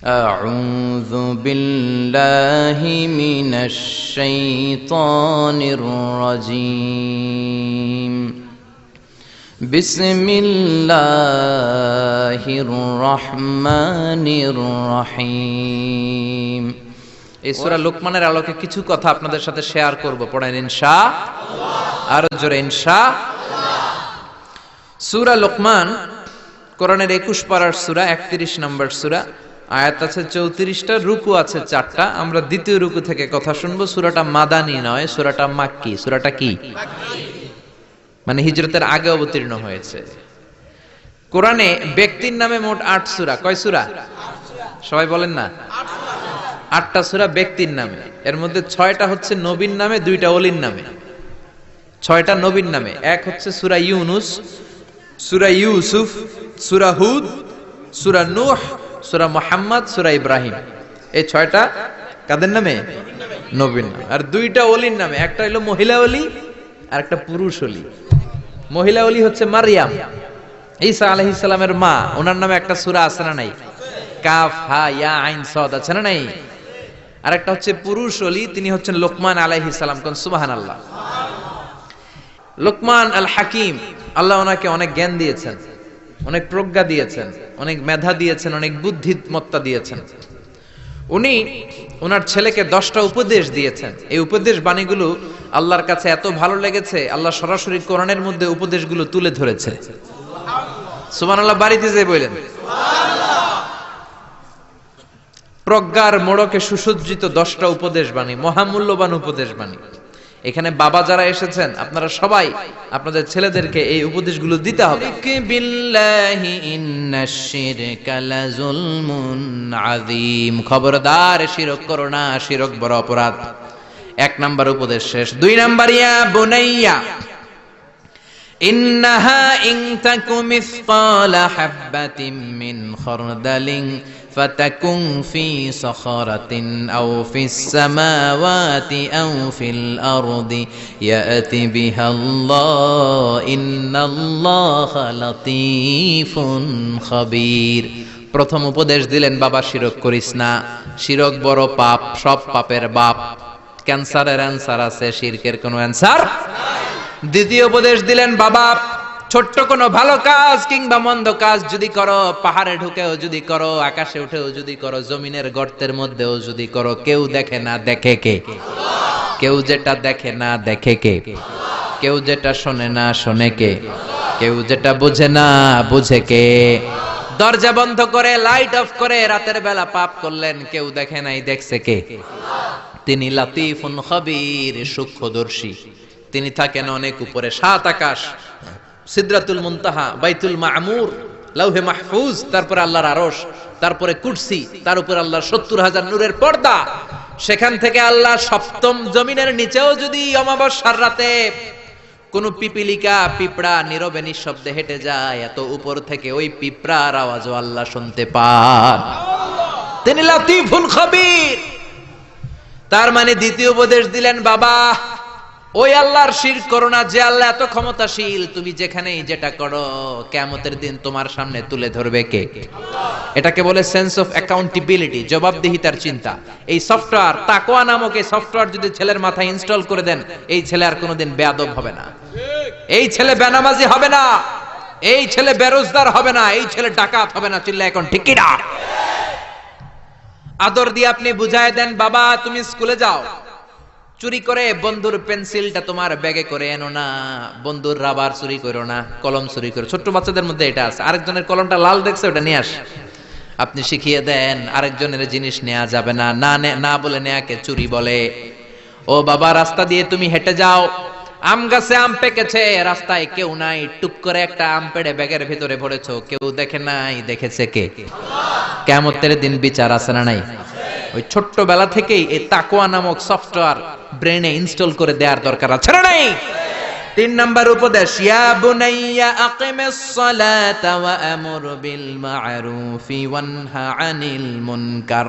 أعوذ بالله من الشيطان الرجيم بسم الله الرحمن الرحيم। এই সূরা লোকমানের আলোকে কিছু কথা আপনাদের সাথে শেয়ার করব, পড়েন ইনশাআল্লাহ। আর জোরে ইনশাআল্লাহ। সূরা লোকমান কোরআনের 21 পারার সূরা, 31 নম্বর সূরা। আয়াত আছে 34টা, রুকু আছে 4টা। আমরা দ্বিতীয় রুকু থেকে কথা শুনবো। সূরাটা মাদানী নয়, সূরাটা মাক্কি। সূরাটা কি? মাক্কি, মানে হিজরতের আগে অবতীর্ণ হয়েছে। কোরআনে ব্যক্তির নামে মোট 8 সূরা। কয় সূরা? সবাই বলেন না। 8টা সূরা ব্যক্তির নামে। এর মধ্যে 6টা হচ্ছে নবীর নামে, 2টা ওলির নামে। 6টা নবীর নামে। এক হচ্ছে সূরা ইউনুস, সূরা ইউসুফ, সূরা হুদ, সূরা নূহ, সূরা মুহাম্মদ, সূরা ইব্রাহিম। এই 6টা কাদের নামে? নবীর নামে। আর 2টা ওলির নামে। একটা হলো মহিলা ওলি আর একটা পুরুষ ওলি। মহিলা ওলি হচ্ছে মারইয়াম, ঈসা আলাইহিস সালামের মা। ওনার নামে একটা সূরা আছে না নাই? কাফ হা ইয়া আইন সাদ আছে না নাই? আর একটা হচ্ছে পুরুষ ওলি, তিনি হচ্ছেন লোকমান আলাইহিস সালাম। কোন সুবহানাল্লাহ। লোকমান আল হাকিম, আল্লাহ ওনাকে অনেক জ্ঞান দিয়েছেন, অনেক প্রজ্ঞা দিয়েছেন, অনেক মেধা দিয়েছেন, অনেক বুদ্ধিমত্তা দিয়েছেন। উনি ওনার ছেলেকে 10টা উপদেশ দিয়েছেন। এই উপদেশ বাণীগুলো আল্লাহর কাছে এত ভালো লেগেছে, আল্লাহ সরাসরি কোরআনের মধ্যে উপদেশগুলো তুলে ধরেছে। সুবহানাল্লাহ। বাড়িতে যে বলেন প্রজ্ঞার মোড়কে সুসজ্জিত 10টা উপদেশ বাণী, মহামূল্যবান উপদেশ বাণী। এখানে বাবা যারা এসেছেন, আপনারা সবাই আপনাদের ছেলেদেরকে এই উপদেশগুলো দিতে হবে। বিল্লাহি ইন্নাশ শিরকা লাযুলমুন আযীম। খবরদার শিরক করো না, শিরক বড় অপরাধ। 1 নাম্বার উপদেশ শেষ। 2 নাম্বার, ইয়া বুনাইয়া ইন্নাহা ইন তাকু মিসকালা হাববাতিন মিন খারদালিন ফাতাকুন ফি সাখারাতিন আও ফিস সামাওয়াতি আও ফিল আরদি ইয়াতি বিহাল্লাহ ইন্নাল্লাহা লাতীফুন খাবীর। প্রথম উপদেশ দিলেন, বাবা শিরক করিস না, শিরক বড় পাপ, সব পাপের বাপ। ক্যান্সারের অ্যান্সার আছে, শিরকের কোনো অ্যান্সার নাই। দ্বিতীয় উপদেশ দিলেন, বাবা ছোট্ট কোনো ভালো কাজ কিংবা মন্দ কাজ যদি করো, পাহাড়ে ঢুকেও যদি করো, আকাশে উঠেও যদি করো, জমিনের গর্তের মধ্যেও যদি করো, কেউ দেখে না দেখে কে? কেউ যেটা দেখে না দেখে কে? কেউ যেটা শোনে না শোনে কে? কেউ যেটা বুঝে না বুঝে কে? দরজা বন্ধ করে, লাইট অফ করে রাতের বেলা পাপ করলেন, কেউ দেখে নাই, দেখছে কে? তিনি লাতীফুন খাবীর, সূক্ষ্মদর্শী। তিনি থাকেন অনেক উপরে, 7 আকাশ, সিদরাতুল মুনতাহা, বাইতুল মামুর, লাউহে মাহফুজ, তারপরে আল্লাহর আরশ, তারপরে কুরসি, তার উপর আল্লাহর 70,000 নূরের পর্দা। সেখান থেকে আল্লাহ সপ্তম জমিনের নিচেও যদি অমাবস্যার রাতে কোন পিপিলিকা, পিঁপড়া নীরবে নিঃশব্দে হেঁটে যায়, এত উপর থেকে ওই পিঁপড়ার আওয়াজও আল্লাহ শুনতে পান। তিনি লাতীফুল খাবীর। তার মানে দ্বিতীয় উপদেশ দিলেন, বাবা ওই আল্লাহর শিরক করো না যে আল্লাহ এত ক্ষমতাশীল। তুমি যেখানেই যেটা করো, কিয়ামতের দিন তোমার সামনে তুলে ধরবে কে? এটাকে বলে সেন্স অফ অ্যাকাউন্টেবিলিটি, জবাবদিহিতার চিন্তা। এই সফটওয়্যার, তাকওয়া নামক এই সফটওয়্যার যদি ছেলের মাথায় ইনস্টল করে দেন, এই ছেলে আর কোনোদিন বেয়াদব হবে না, এই ছেলে বেনামাজি হবে না, এই ছেলে বেরোজগার হবে না, এই ছেলে ডাকাত হবে না। চিল্লা এখন ঠিক কি না? আদর দিয়ে আপনি বুঝায় দেন, বাবা তুমি স্কুলে যাও, চুরি করে বন্ধুর পেন্সিলটা তোমার ব্যাগে করে এনো না, বন্ধুর রাবার চুরি করো না, কলম চুরি করো। ছোট্ট বাচ্চাদের মধ্যে এটা আছে, আরেকজনের কলমটা লাল দেখছে, ওটা নিয়ে আস। আপনি শিখিয়ে দেন আরেকজনের জিনিস নেওয়া যাবে না, না বলে নেয়াকে চুরি বলে। ও বাবা রাস্তা দিয়ে তুমি হেঁটে যাও, আম গাছে আম পেকেছে, রাস্তায় কেউ নাই, টুক করে একটা আম পেড়ে ব্যাগের ভিতরে ভরেছো, কেউ দেখে নাই, দেখেছে কে? কিয়ামতের দিন বিচার আছে না নাই? ওই ছোট্টবেলা থেকেই এই তাকওয়া নামক সফটওয়্যার ব্রেনে ইনস্টল করে দেওয়ার দরকার আছে না নাই? 3 নাম্বার উপদেশ, ইয়া বুনাইয়া আকিমিস সালাতা ওয়া আমুর বিল মা'রুফি ওয়ানহা আনিল মুনকার।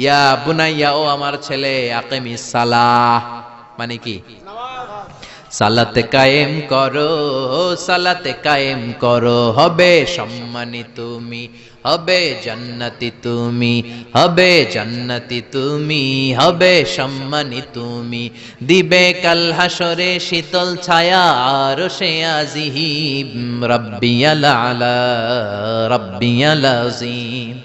ইয়া বুনাইয়া, ও আমার ছেলে, আকিমিস সালাহ মানে কি? সালাতে কায়েম করো, সালাতে কায়েম করো, হবে সম্মানী তুমি, হবে জান্নাতি তুমি, হবে জান্নাতি তুমি, হবে সম্মানী তুমি, দিবে কাল হাসরে শীতল ছায়া আরশে আজিম, রাব্বিয়াল আলা রাব্বিয়াল আযীম,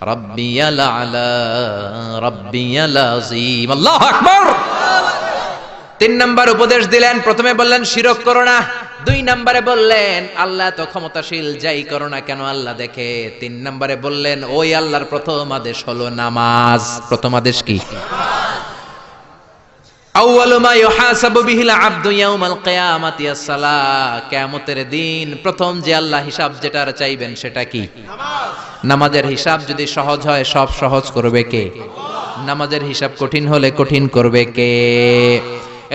রাব্বিয়াল আলা রাব্বিয়াল আযীম। আল্লাহু আকবার। 3 নাম্বার উপদেশ দিলেন, প্রথমে বললেন শিরক করো না, 2 নম্বরে বললেন আল্লাহ তো ক্ষমতাশীল, যাই করো না কেন আল্লাহ দেখে, 3 নম্বরে বললেন ওই আল্লাহর প্রথম আদেশ হলো নামাজ। প্রথম আদেশ কি? আউয়ালু মা ইউহাসাবু বিহিল আবদু ইয়াউমাল কিয়ামাতি as-সালাহ। কিয়ামতের দিন প্রথম যে আল্লাহ হিসাব যেটার চাইবেন সেটা কি? নামাজ। নামাজের হিসাব যদি সহজ হয় সব সহজ করবে কে? নামাজের হিসাব কঠিন হলে কঠিন করবে কে?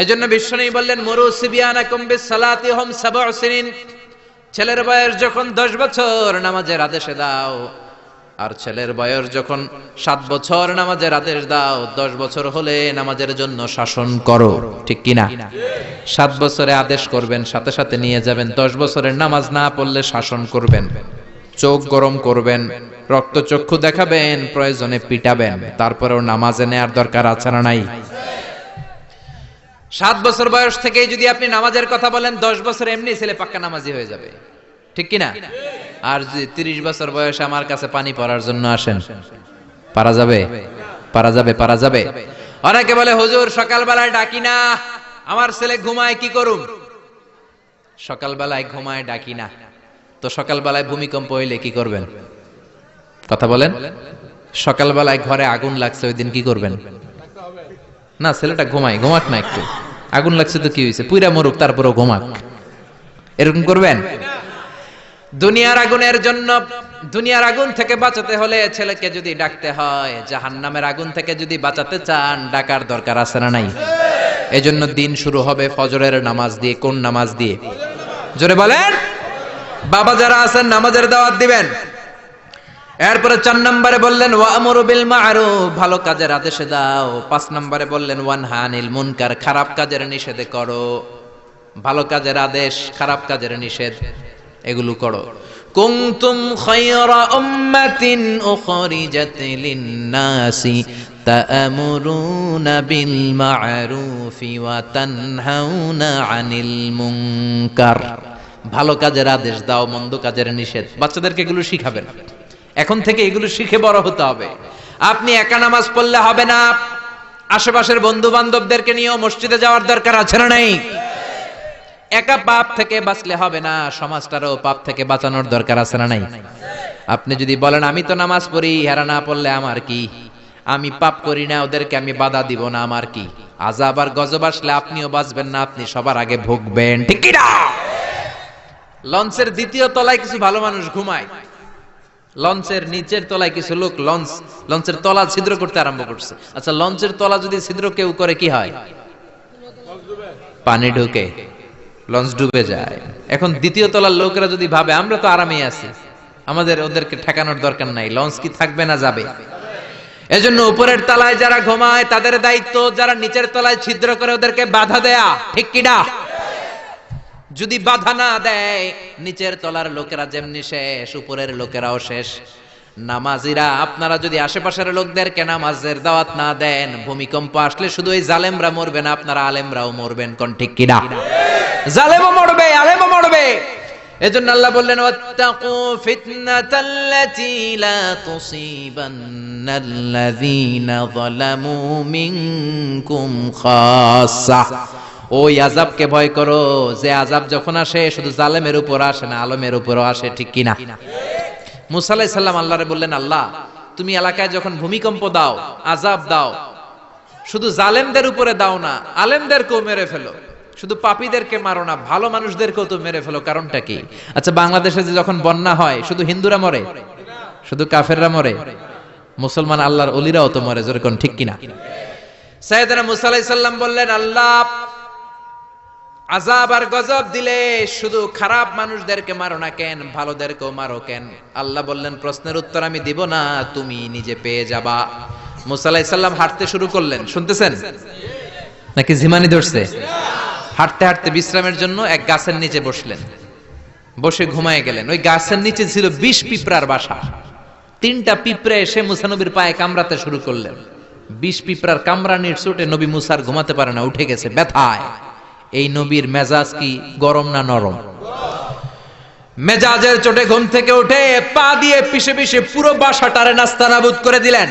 এজন্য বিশ্বনবী বললেন মুরু সিবিয়ানাকুম বিস-সালাতি হুম 7 সিনিন। ছেলের বয়স যখন 10 বছর নামাজের আদেশ দাও, আর ছেলের বয়স যখন 7 বছর নামাজের আদেশ দাও, 10 বছর হলে নামাজের জন্য শাসন করো, ঠিক কিনা? 7 বছরে আদেশ করবেন, সাথে সাথে নিয়ে যাবেন, 10 বছরের নামাজ না পড়লে শাসন করবেন, চোখ গরম করবেন, রক্তচক্ষু দেখাবেন, প্রয়োজনে পিটাবেন, তারপরেও নামাজে নেয়ার দরকার আছে না নাই? 7 বছর বয়স থেকেই যদি আপনি নামাজের কথা বলেন, 10 বছর এমনি ছেলে পাক্কা নামাজি হয়ে যাবে, ঠিক কিনা? আর যদি 30 বছর বয়সে আমার কাছে পানি পড়ার জন্য আসেন, পারা যাবে? পারা যাবে? পারা যাবে? অনেকে বলে হুজুর সকালবেলায় ডাকি না, আমার ছেলে ঘুমায়, কি করুম? সকালবেলায় ঘুমায় ডাকি না, তো সকালবেলায় ভূমিকম্প হইলে কি করবেন? কথা বলেন। সকালবেলায় ঘরে আগুন লাগছে, ওই দিন কি করবেন? না, ছেলেটা ঘুমায়, ঘুমাক না একটু, আগুন লাগছে তো কি হয়েছে, পুইরা মরুক তারপরও ঘুমাক, এরকম করবেন? দুনিয়ার আগুনের জন্য, দুনিয়ার আগুন থেকে বাঁচাতে হলে ছেলেকে যদি ডাকতে হয়, জাহান্নামের আগুন থেকে যদি বাঁচাতে চান ডাকার দরকার আছে না নাই? এজন্য দিন শুরু হবে ফজরের নামাজ দিয়ে। কোন নামাজ দিয়ে? জোরে বলেন। বাবা যারা আছেন নামাজের দাওয়াত দিবেন। এরপরে 4 নম্বরে বললেন ওয়ামুরু বিল মা'রুফ, ভালো কাজের আদেশ দাও। 5 নম্বরে বললেন ওয়ানহা আনিল মুনকার, খারাপ কাজের নিষেধ করো। ভালো কাজের আদেশ, খারাপ কাজের নিষেধ, এগুলো করো। কুনতুম খায়রা উম্মাতিন উখরিজাত লিন-নাসি তা'মুরুনা বিল মা'রুফি ওয়া তানহাউনা আনিল মুনকার। ভালো কাজের আদেশ দাও, মন্দ কাজের নিষেধ। বাচ্চাদেরকে এগুলো শিখাবেন, এখন থেকে এগুলো শিখে বড় হতে হবে। আপনি একা নামাজ পড়লে হবে না, আশেপাশের বন্ধু বান্ধবদেরকে নিয়েও মসজিদে যাওয়ার দরকার আছে না নাই? একা পাপ থেকে বাঁচলে হবে না, সমাজটারও পাপ থেকে বাঁচানোর দরকার আছে না নাই? আপনি যদি বলেন আমি তো নামাজ পড়ি, হেরা না পড়লে আমার কি, আমি পাপ করি না, ওদেরকে আমি বাধা দিব না, আমার কি? আযাব আর গজব আসলে আপনিও বাঁচবেন না, আপনি সবার আগে ভুগবেন, ঠিক কি না? লঞ্চের 2য় তলায় কিছু ভালো মানুষ ঘুমায়, লঞ্চের নিচের তলায় কিছু লোক লঞ্চের তলা ছিদ্র করতে আরম্ভ করছে। আচ্ছা, লঞ্চের তলা যদি ছিদ্র কেউ করে কি হয়? পানি ঢুকে, লঞ্চ ডুবে যায়। এখন 2য় তলার লোকেরা যদি ভাবে আমরা তো আরামে আছি, আমাদের ওদেরকে ঠেকানোর দরকার নাই, লঞ্চ কি থাকবে না যাবে? এজন্য উপরের তলায় যারা ঘুমায় তাদের দায়িত্ব যারা নিচের তলায় ছিদ্র করে ওদেরকে বাধা দেয়া, ঠিক কি না? যদি বাধা না দেয় নিচের তলার লোকেরা যেমনি শেষ, উপরের লোকেরাও শেষ। নামাজিরা আপনারা যদি আশেপাশের লোকদেরকে নামাজের দাওয়াত না দেন, ভূমিকম্প আসলে শুধু এই জালেমরা মরবে না, আপনারা আলেমরাও মরবেন, কোন ঠিক কি না? জালেমও মরবে, আলেমও মরবে। এজন্য আল্লাহ বললেন ওয়াত্তাকু ফিতনাতাল্লাতী লা তুসিবান্নাল্লাযীনা যালামু মিনকুম খাসসা। ওই আযাবকে ভয় করো যে আযাব যখন আসে শুধু জালেমের উপর আসে না, আলেমের উপরও আসে, ঠিক কি না? মুসা আলাইহিস সালাম আল্লাহরে বললেন আল্লাহ তুমি এলাকায় যখন ভূমিকম্প দাও, আযাব দাও, শুধু জালেমদের উপরে দাও না, আলেমদেরকেও মেরে ফেলো, শুধু পাপীদেরকে মারো না, ভালো মানুষদেরকেও তো মেরে ফেলো, কারণটা কি? আচ্ছা, বাংলাদেশে যে যখন বন্যা হয় শুধু হিন্দুরা মরে, শুধু কাফেররা মরে? মুসলমান আল্লাহর ওলিরাও তো মরে, যেরকম, ঠিক কিনা? সাইয়েদনা মুসা আলাইহিস সালাম বললেন আল্লাহ আযাব আর গজব দিলে শুধু খারাপ মানুষদেরকে মারো না কেন, ভালোদেরকেও মারো কেন? আল্লাহ বললেন প্রশ্নের উত্তর আমি দিব না, তুমি নিজে পেয়ে যাবা। মুসা আলাইহিস সালাম হাঁটতে শুরু করলেন, শুনতেছেন নাকি জিমানি ধরছে? হাঁটতে হাঁটতে বিশ্রামের জন্য এক গাছের নিচে বসলেন, বসে ঘুমায় গেলেন। ওই গাছের নিচে ছিল 20 পিঁপড়ার বাসা। 3টা পিঁপড়ে এসে মুসা নবীর পায়ে কামড়াতে শুরু করলেন। 20 পিঁপড়ার কামড়ানির চোটে নবী মুসার ঘুমাতে পারে না, উঠে গেছে ব্যথায়। এই নবীর মেজাজ কি গরম না নরম? মেজাজের চোটে ঘুম থেকে উঠে পা দিয়ে পিষে পিষে পুরো বাসাটারে নাস্তানাবুদ করে দিলেন।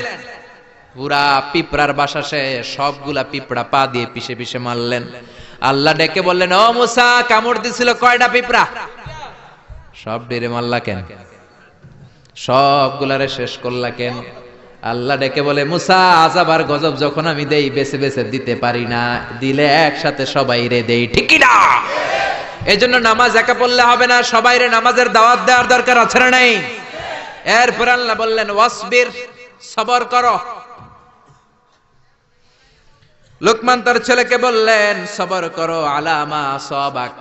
পুরা পিঁপড়ার বাসা সে সবগুলা পিঁপড়া পা দিয়ে পিষে পিষে মারলেন। আল্লাহ ডেকে বললেন, ও মুসা, কামড় দিছিল কয়টা পিঁপড়া? সব ডেরে মারলা কেন? সবগুলারে শেষ করলা কেন? আল্লাহ ডেকে বলে, মুসা, আযাব আর গজব যখন আমি দেই বেছে বেছে দিতে পারি না, দিলে একসাথে সবাই রে দেই, ঠিক কি না? এজন্য নামাজ একা পড়লে হবে না, সবাই রে নামাজের দাওয়াত দেওয়ার দরকার আছে না নাই? এরপর আল্লাহ বললেন, ওয়াসবির, সবর করো। লোকমান তার ছেলেকে বললেন, সবর করো আলামা সাবাক।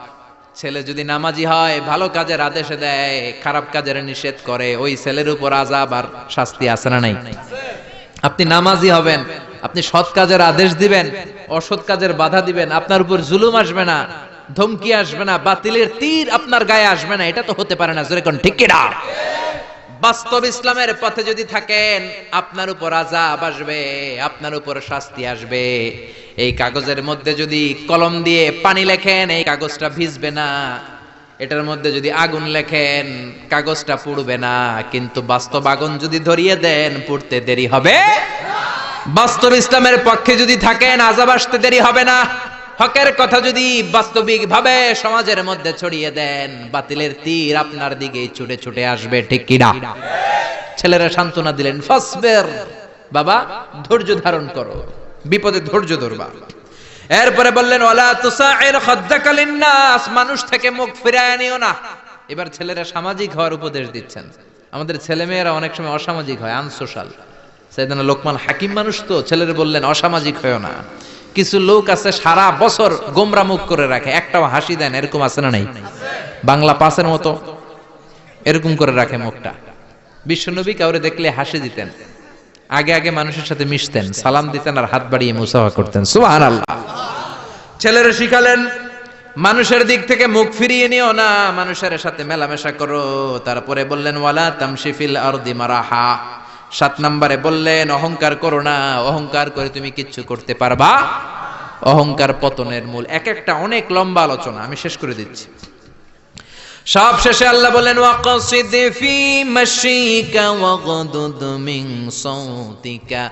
ছেলে যদি নামাজি হয়, ভালো কাজের আদেশ দেয়, খারাপ কাজের নিষেধ করে, ওই ছেলের উপর আযাব আর শাস্তি আছে না নাই? আপনি নামাজি হবেন, আপনি সৎ কাজের আদেশ দিবেন, অসৎ কাজের বাধা দিবেন, আপনার উপর জুলুম আসবে না, ধমকি আসবে না, বাতিলের তীর আপনার গায়ে আসবে না। এটা তো হতে পারে না, যেরকম ঠিক কি না? বাস্তব ইসলামের পথে যদি থাকেন, আপনার উপর আযাব আসবে, আপনার উপর শাস্তি আসবে। এই কাগজের মধ্যে যদি কলম দিয়ে পানি লেখেন, এই কাগজটা ভিজবে না। এটার মধ্যে যদি আগুন লেখেন, কাগজটা পুড়বে না। কিন্তু বাস্তব আগুন যদি ধরিয়ে দেন, পুড়তে দেরি হবে। বাস্তব ইসলামের পক্ষে যদি থাকেন, আযাব আসতে দেরি হবে না। হকের কথা যদি বাস্তবিক ভাবে সমাজের মধ্যে ছড়িয়ে দেন, বাতিলের তীর আপনার দিকেই ছুটে ছুটে আসবে, ঠিক কি না? ছেলেরা সান্ত্বনা দিলেন, ফাসবির, বাবা ধৈর্য ধারণ করো, বিপদে ধৈর্য ধরবা। এরপরে বললেন, ওয়ালা তুসাইর খাদ্দাকা লিন্নাস, মানুষ থেকে মুখ ফিরায় নিও না। এবার ছেলেরা সামাজিক হওয়ার উপদেশ দিচ্ছেন। আমাদের ছেলেমেয়েরা অনেক সময় অসামাজিক হয়, আনসোশাল। সাইয়েদনা লোকমান হাকিম মানুষ তো, ছেলেরা বললেন অসামাজিক হয়ো না। কিছু লোক আছে সারা বছর গোমরা মুখ করে রাখে, একটাও হাসি দেন, এরকম আছে না নাই? বাংলা পাসের মতো এরকম করে রাখে মুখটা। বিশ্বনবী কাউরে দেখলে হাসি দিতেন, আগে আগে মানুষের সাথে মিশতেন, সালাম দিতেন আর হাত বাড়িয়ে মুসাফা করতেন। সুবহানাল্লাহ। ছেলেরা শিখালেন, মানুষের দিক থেকে মুখ ফিরিয়ে নিও না, মানুষের সাথে মেলামেশা করো। তারপরে বললেন, ওয়ালা তামশি ফিল আরদি মারাহা। 7 নম্বরে বললেন, অহংকার করো না, অহংকার করে তুমি কিচ্ছু করতে পারবা। অহংকার পতনের মূল। এক একটা অনেক লম্বা আলোচনা, আমি শেষ করে দিচ্ছি। সব শেষে আল্লাহ বলেন, ওয়াকসিদ ফি মাশিকা ওয়াগদুদ মিন সাউতিকা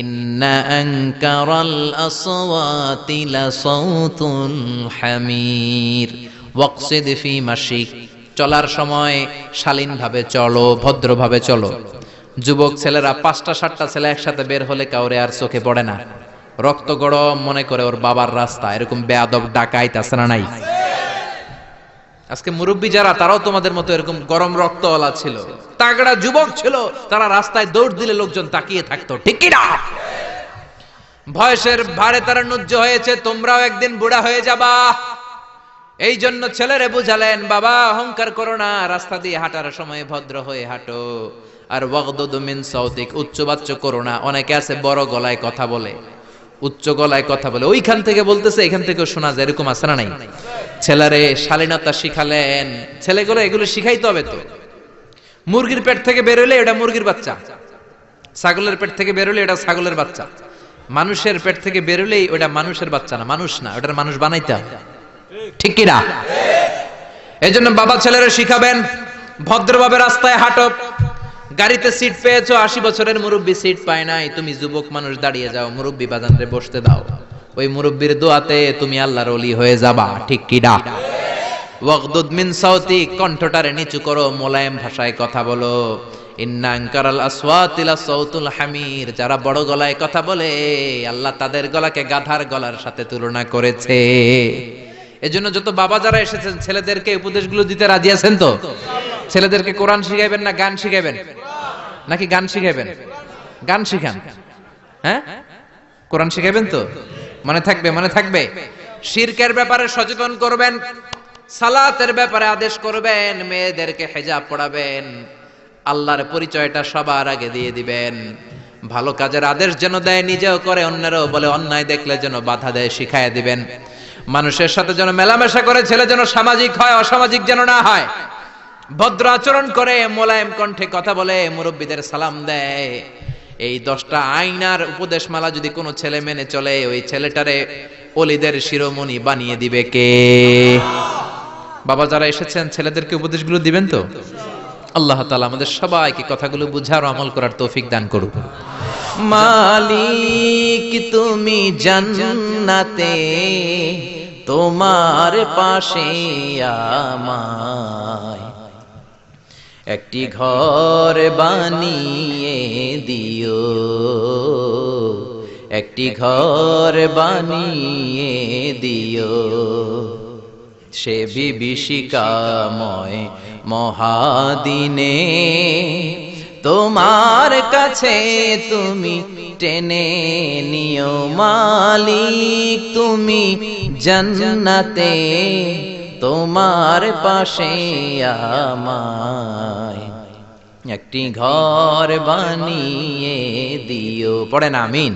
ইন্না আনকারাল আসওয়াতি লাসাউতুল হামির। ওয়াকসিদ ফি মাশিক, চলার সময় শালীনভাবে চলো, ভদ্রভাবে চলো। যুবক ছেলেরা 5টা 7টা ছেলে একসাথে বের হলে কাউরে আর চোখে পড়ে না, রক্ত গরম মনে করে ওর বাবার রাস্তা। এরকম বেয়াদব ডাকাইত আছে না নাই? আজকে মুরব্বী যারা, তারাও তোমাদের মতো এরকম গরম রক্তওয়ালা ছিল, তাগড়া যুবক ছিল, তারা রাস্তায় দৌড় দিলে লোকজন তাকিয়ে থাকতো, ঠিক কি না? বয়সের ভারে তারা নুজ্জ হয়েছে, তোমরাও একদিন বুড়া হয়ে যাবা। এই জন্য ছেলেরে বুঝালেন, বাবা অহংকার করো না, রাস্তা দিয়ে হাঁটার সময় ভদ্র হয়ে হাঁটো। আর ওয়াগদুদ মিন সাউতিক, উচ্চবাচ্য করো না। অনেকে আছে বড় গলায় কথা বলে, উচ্চ গলায় কথা বলে, ওইখান থেকে বলতেছে এখান থেকেও শোনা যায়, এরকম আছে না নাই? ছেলেরে শালীনতা শিখালেন। ছেলেগুলো এগুলো শিখাইতে হবে তো। মুরগির পেট থেকে বের হইলে এটা মুরগির বাচ্চা, ছাগলের পেট থেকে বের হইলে এটা ছাগলের বাচ্চা, মানুষের পেট থেকে বের হইলেই ওটা মানুষের বাচ্চা না, মানুষ না, ওটার মানুষ বানাইতে হবে, ঠিক কি না? এই জন্য বাবা ছেলেরা শিখাবেন, ভদ্রভাবে রাস্তায় হাঁটো। গাড়িতে সিট পেয়েছো, 80 বছরের মুরব্বী সিট পায় নাই, তুমি যুবক মানুষ দাঁড়িয়ে যাও, মুরব্বী বাজানরে বসতে দাও। ওই মুরব্বীর দোয়াতে তুমি আল্লাহর ওলি হয়ে যাবা, ঠিক কি না? ওয়াগদুদ মিন সাউতিক, কণ্ঠটারে নিচু করো, মোলায়েম ভাষায় কথা বলো। ইন্না আনকারাল আসওয়াতি লাসাউতুল হামির, যারা বড় গলায় কথা বলে আল্লাহ তাদের গলাকে গাধার গলার সাথে তুলনা করেছে। এজন্য যত বাবা যারা এসেছেন, ছেলেদেরকে উপদেশগুলো দিতে রাজি আছেন তো? ছেলেদেরকে কোরআন শিখাইবেন না গান শিখাইবেন? নাকি গান শিখাইবেন? গান শিখান, হ্যাঁ? কোরআন শিখাইবেন তো? মনে থাকবে, মনে থাকবে। শিরকের ব্যাপারে সচেতন করবেন, সালাতের ব্যাপারে আদেশ করবেন, মেয়েদেরকে হিজাব পড়াবেন, আল্লাহর পরিচয়টা সবার আগে দিয়ে দিবেন। ভালো কাজের আদেশ যেন দেয়, নিজেও করে, অন্যেরও বলে, অন্যায় দেখলে যেন বাধা দেয়, শিখাইয়া দিবেন। মানুষের সাথে যেন মেলামেশা করে, ছেলে যেন সামাজিক হয়, অসামাজিক যেন না হয়, ভদ্র আচরণ করে, মোলায়েম কণ্ঠে কথা বলে, মুরব্বীদের সালাম দেয়। এই 10টা আইনার উপদেশমালা যদি কোনো ছেলে মেনে চলে, ওই ছেলেটারে ওলিদের শিরোমণি বানিয়ে দিবে কে? বাবা যারা এসেছেন ছেলেদেরকে উপদেশগুলো দিবেন তো? আল্লাহ তাআলা আমাদের সবাইকে কথাগুলো বুঝার আমল করার তৌফিক দান করুন। মালিক তুমি জান্নাতে, তোমার পাশে আমায় একটি ঘর বানিয়ে দিও, একটি ঘর বানিয়ে দিও, সে বিভীষিকাময় মহাদিনে তোমার কাছে তুমি টেনে নিও। মালিক তুমি জান্নাতে, তোমার পাশে আমায় একটি ঘর বানিয়ে দিও। পড়েন আমিন।